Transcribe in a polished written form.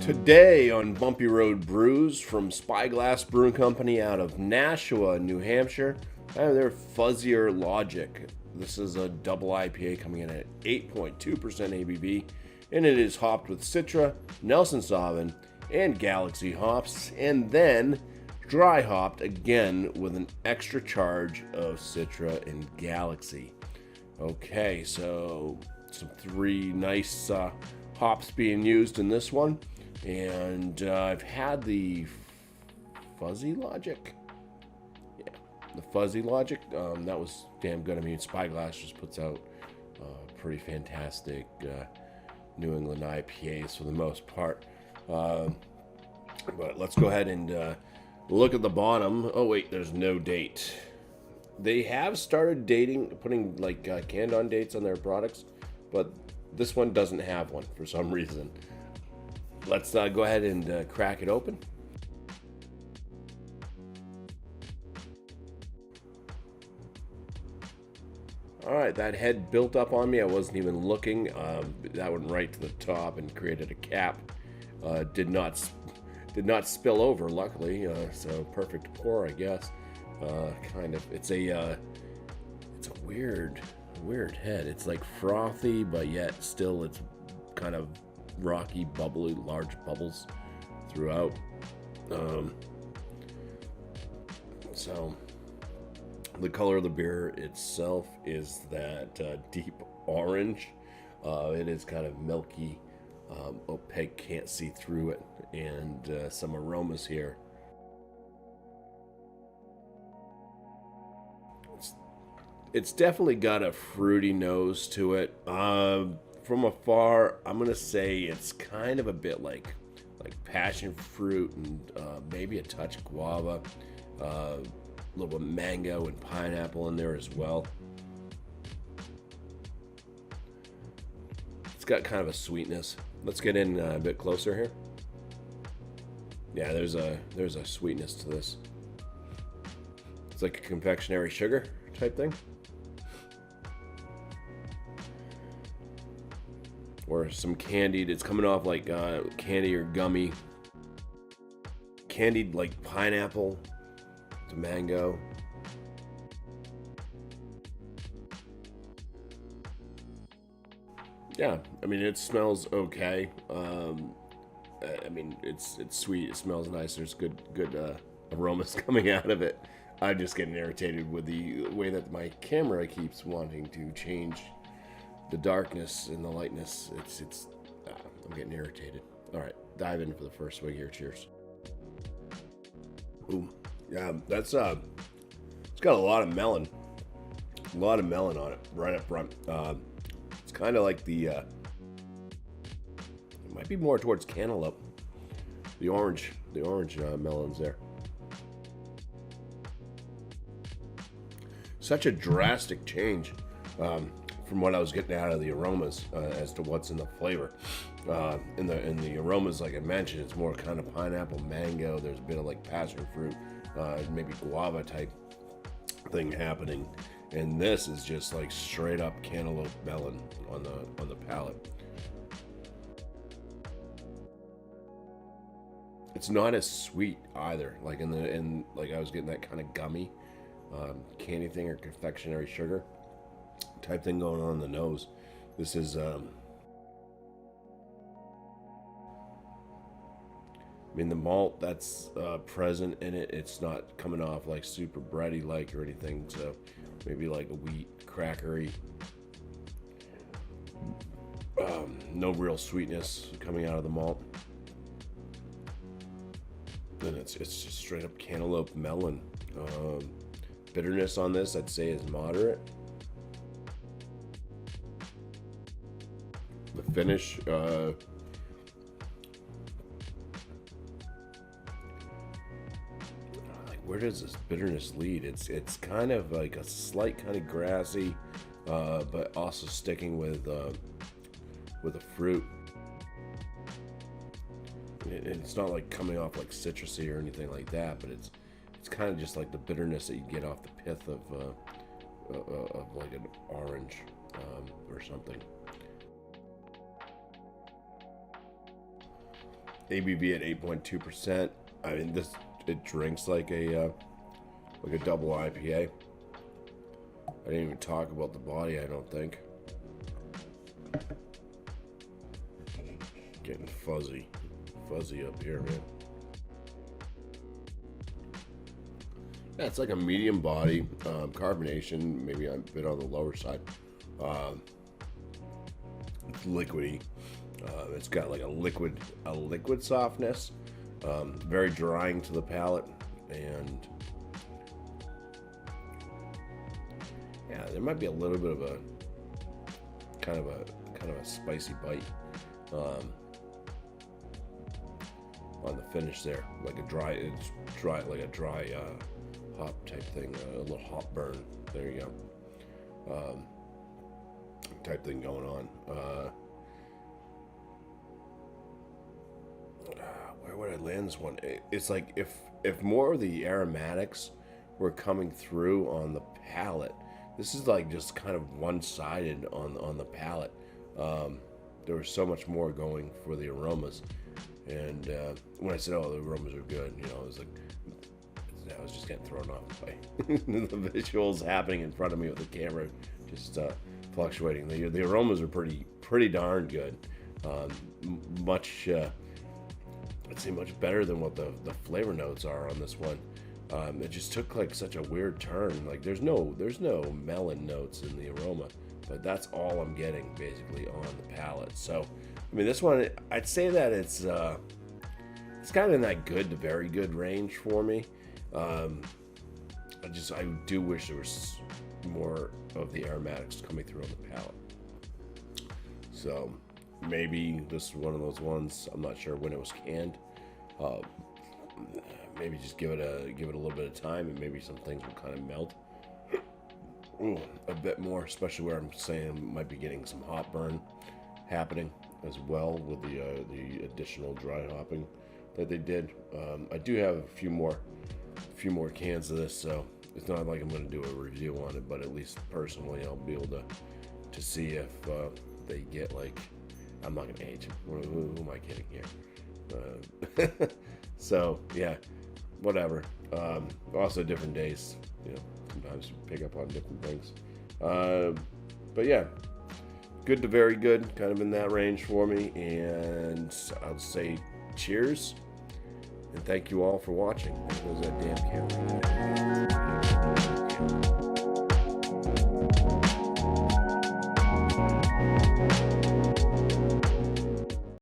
Today on Bumpy Road Brews from Spyglass Brewing Company out of Nashua, New Hampshire, I have their FUZZIER Logic. This is a double IPA coming in at 8.2% ABV, and it is hopped with Citra, Nelson Sauvin, and Galaxy hops, and then dry hopped again with an extra charge of Citra and Galaxy. Okay, so some three nice hops being used in this one. And I've had the Fuzzy Logic. Yeah, the Fuzzy Logic. That was damn good. I mean, Spyglass just puts out pretty fantastic New England IPAs for the most part. But let's go ahead and look at the bottom. Oh, wait, there's no date. They have started putting like canned on dates on their products, but this one doesn't have one for some reason. Let's go ahead and crack it open. All right, that head built up on me. I wasn't even looking. That went right to the top and created a cap. Did not spill over, luckily. So perfect pour, I guess. Kind of. It's a weird head. It's like frothy, but yet still it's kind of rocky, bubbly, large bubbles throughout. So the color of the beer itself is that deep orange. It is kind of milky, opaque, can't see through it, and some aromas here. It's definitely got a fruity nose to it. From afar, I'm gonna say it's kind of a bit like passion fruit and maybe a touch of guava, a little bit of mango and pineapple in there as well. It's got kind of a sweetness. Let's get in a bit closer here. Yeah, there's a sweetness to this. It's like a confectionery sugar type thing. Or some candied, it's coming off like candy or gummy. Candied like pineapple to mango. Yeah, I mean, it smells okay. I mean, it's sweet, it smells nice, there's good aromas coming out of it. I'm just getting irritated with the way that my camera keeps wanting to change the darkness and the lightness. I'm getting irritated. All right, dive in for the first swig here. Cheers. Ooh, yeah, that's it's got a lot of melon on it right up front. It's kind of like the it might be more towards cantaloupe. The orange melons there. Such a drastic change from what I was getting out of the aromas as to what's in the flavor. In the aromas, like I mentioned, it's more kind of pineapple, mango. There's a bit of like passion fruit, maybe guava type thing happening, and this is just like straight up cantaloupe melon on the palate. It's not as sweet either. Like like I was getting that kind of gummy candy thing or confectionery sugar type thing going on in the nose. This is I mean, the malt that's present in it, it's not coming off like super bready like or anything, so maybe like a wheat crackery. No real sweetness coming out of the malt. And it's just straight up cantaloupe melon. Bitterness on this, I'd say, is moderate. The finish, like, where does this bitterness lead? It's kind of like a slight kind of grassy, but also sticking with a fruit. It's not like coming off like citrusy or anything like that, but it's kind of just like the bitterness that you get off the pith of like an orange or something. ABV at 8.2%. I mean, it drinks like a double IPA. I didn't even talk about the body, I don't think. Getting fuzzy up here, man. Yeah, it's like a medium body, carbonation, maybe a bit on the lower side. It's liquidy. It's got like a liquid softness, very drying to the palate, and yeah, there might be a little bit of a kind of a spicy bite on the finish there, like a dry hop type thing, a little hop burn. There you go, type thing going on. Where would I land this one? It's like if more of the aromatics were coming through on the palate. This is like just kind of one-sided on the palate. There was so much more going for the aromas, and when I said, "Oh, the aromas are good," you know, I was like, I was just getting thrown off by the visuals happening in front of me with the camera just fluctuating. The aromas are pretty darn good. Much. I'd say much better than what the flavor notes are on this one. It just took like such a weird turn. Like there's no melon notes in the aroma, but that's all I'm getting basically on the palate. So, I mean, this one, I'd say that it's kind of in that good to very good range for me. I do wish there was more of the aromatics coming through on the palate. So maybe this is one of those ones. I'm not sure when it was canned. Maybe just give it a little bit of time, and maybe some things will kind of melt a bit more, especially where I'm saying I might be getting some hop burn happening as well with the additional dry hopping that they did. I do have a few more cans of this, so it's not like I'm going to do a review on it, but at least personally I'll be able to see if they get like, I'm not going to age. Who am I kidding here? So yeah, whatever. Also different days, you know, sometimes you pick up on different things. But yeah, good to very good, kind of in that range for me. And I'll say cheers and thank you all for watching. There goes that damn camera.